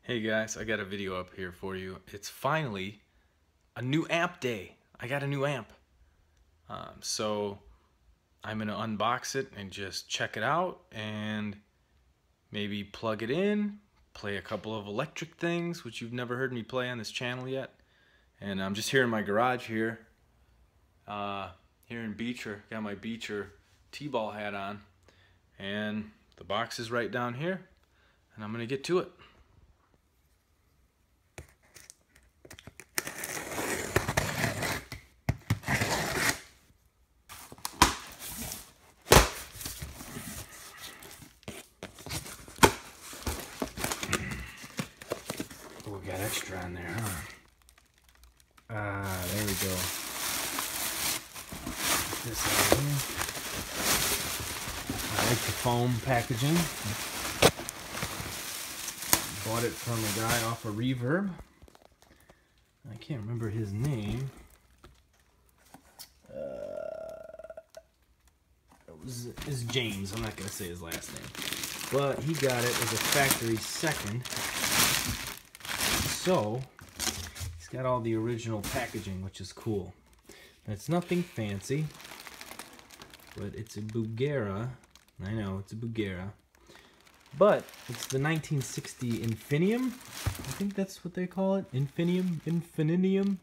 Hey guys, I got a video up here for you. It's finally a new amp day. I got a new amp. So I'm gonna unbox it and just check it out and maybe plug it in, play a couple of electric things, which you've never heard me play on this channel yet. And I'm just here in my garage here in Beecher. Got my Beecher T-ball hat on. And the box is right down here. And I'm gonna get to it. Oh, we got extra on there, huh? There we go. Put this out here. I like the foam packaging. Bought it from a guy off of Reverb. I can't remember his name. It was James. I'm not going to say his last name. But he got it as a factory second. So, he's got all the original packaging, which is cool. And it's nothing fancy, but it's a Bugera. I know, it's a Bugera. But it's the 1960 Infinium. I think that's what they call it. Infinium.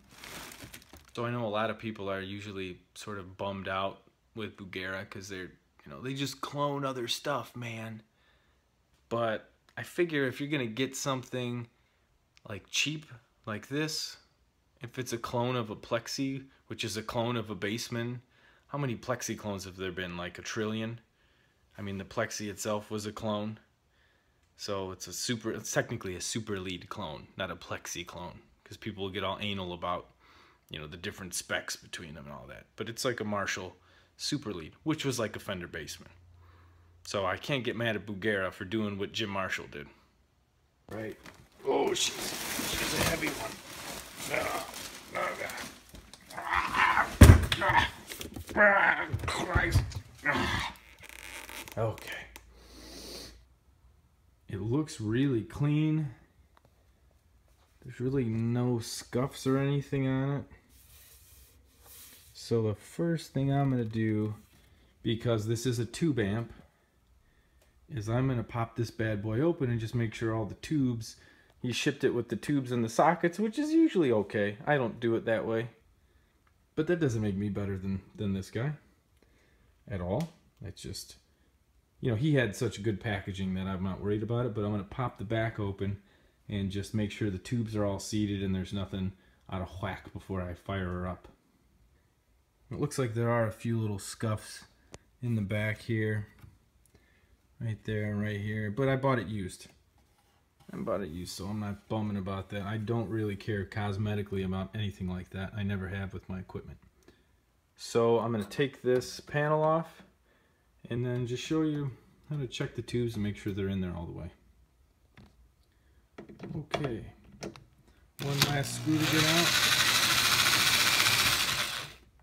So I know a lot of people are usually sort of bummed out with Bugera because they're, they just clone other stuff, man. But I figure if you're gonna get something like cheap like this, if it's a clone of a Plexi, which is a clone of a Bassman, how many Plexi clones have there been? Like a trillion? I mean, the Plexi itself was a clone. So it's technically a super lead clone, not a Plexi clone, because people will get all anal about, the different specs between them and all that. But it's like a Marshall super lead, which was like a Fender Bassman. So I can't get mad at Bugera for doing what Jim Marshall did. Right. Oh, she's a heavy one. Christ. Okay. It looks really clean. There's really no scuffs or anything on it. So the first thing I'm going to do, because this is a tube amp, is I'm going to pop this bad boy open and just make sure all the tubes, he shipped it with the tubes and the sockets, which is usually okay. I don't do it that way. But that doesn't make me better than this guy at all. It's just, he had such good packaging that I'm not worried about it, but I'm going to pop the back open and just make sure the tubes are all seated and there's nothing out of whack before I fire her up. It looks like there are a few little scuffs in the back here. Right there and right here. But I bought it used. So I'm not bumming about that. I don't really care cosmetically about anything like that. I never have with my equipment. So I'm going to take this panel off and then just show you how to check the tubes and make sure they're in there all the way. Okay. One last screw to get out.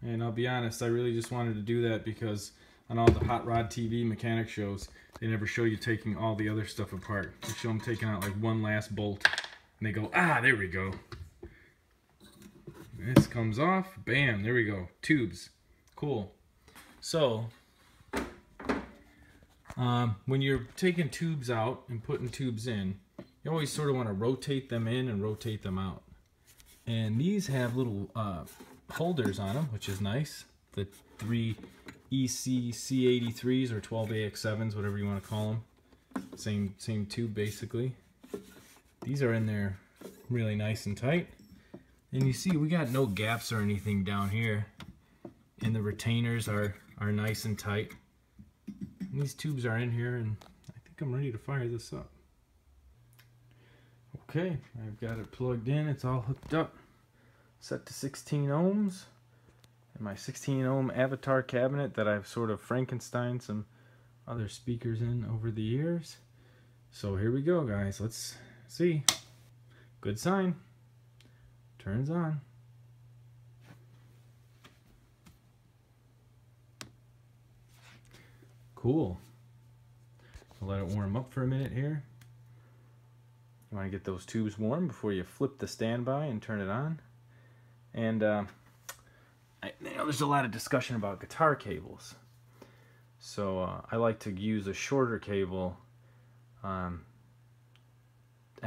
And I'll be honest, I really just wanted to do that because on all the Hot Rod TV mechanic shows, they never show you taking all the other stuff apart. They show them taking out like one last bolt. And they go, there we go. This comes off. Bam, there we go. Tubes. Cool. So, when you're taking tubes out and putting tubes in, you always sort of want to rotate them in and rotate them out. And these have little holders on them, which is nice. The 3 EC C83s or 12AX7s, whatever you want to call them. Same tube basically. These are in there really nice and tight. And you see we got no gaps or anything down here. And the retainers are nice and tight. And these tubes are in here and I think I'm ready to fire this up. Okay, I've got it plugged in, it's all hooked up. Set to 16 ohms. And my 16 ohm Avatar cabinet that I've sort of Frankensteined some other speakers in over the years. So here we go, guys. Let's see. Good sign. Turns on. Cool. I'll let it warm up for a minute here. You want to get those tubes warm before you flip the standby and turn it on. And I know there's a lot of discussion about guitar cables. So I like to use a shorter cable and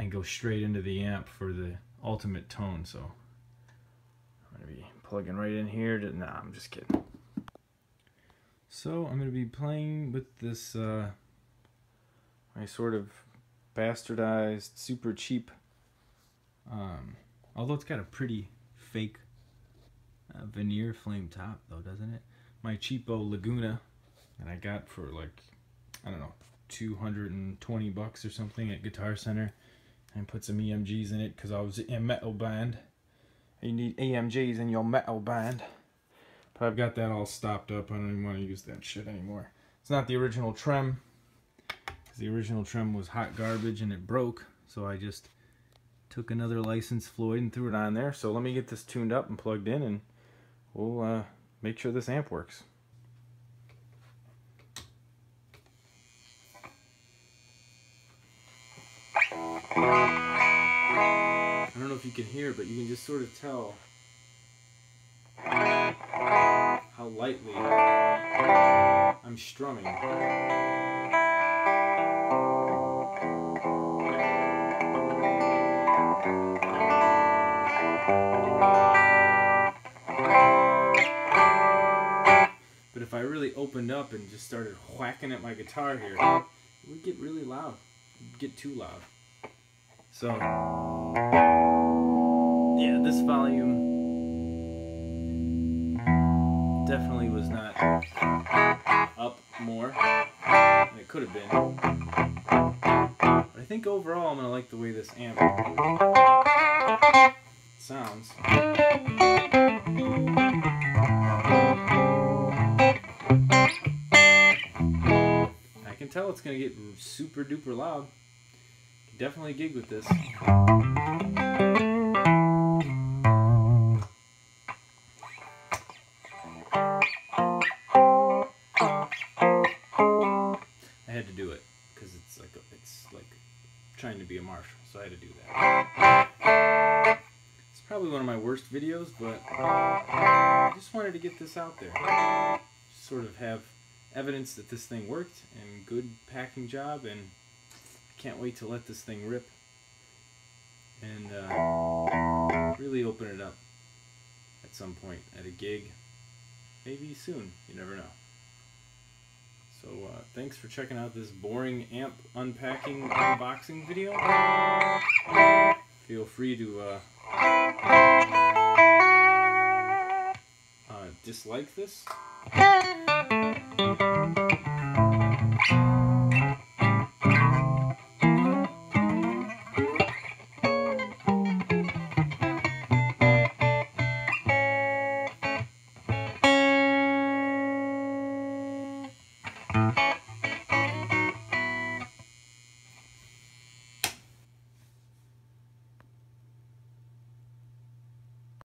go straight into the amp for the ultimate tone. So I'm going to be plugging right in here. Nah, I'm just kidding. So I'm going to be playing with this my sort of bastardized, super cheap, although it's got a pretty fake veneer flame top though, doesn't it? My cheapo Laguna that I got for like, I don't know, 220 bucks or something at Guitar Center, and put some EMGs in it because I was in a metal band. You need EMGs in your metal band. But I've got that all stopped up. I don't even want to use that shit anymore. It's not the original trem. The original trem was hot garbage and it broke, so I just took another licensed Floyd and threw it on there. So let me get this tuned up and plugged in, and we'll make sure this amp works. I don't know if you can hear, but you can just sort of tell how lightly I'm strumming. But if I really opened up and just started whacking at my guitar here, it would get really loud. It would get too loud. So, yeah, this volume definitely was not up more than it could have been. But I think overall I'm going to like the way this amp sounds. I can tell it's going to get super duper loud. Can definitely gig with this. I had to do it because it's like trying to be a Marshall, so I had to do that. It's probably one of my worst videos, but I just wanted to get this out there. Just sort of have evidence that this thing worked and good packing job, and I can't wait to let this thing rip and really open it up at some point at a gig, maybe soon, you never know. So thanks for checking out this boring amp unpacking unboxing video. Feel free to dislike this.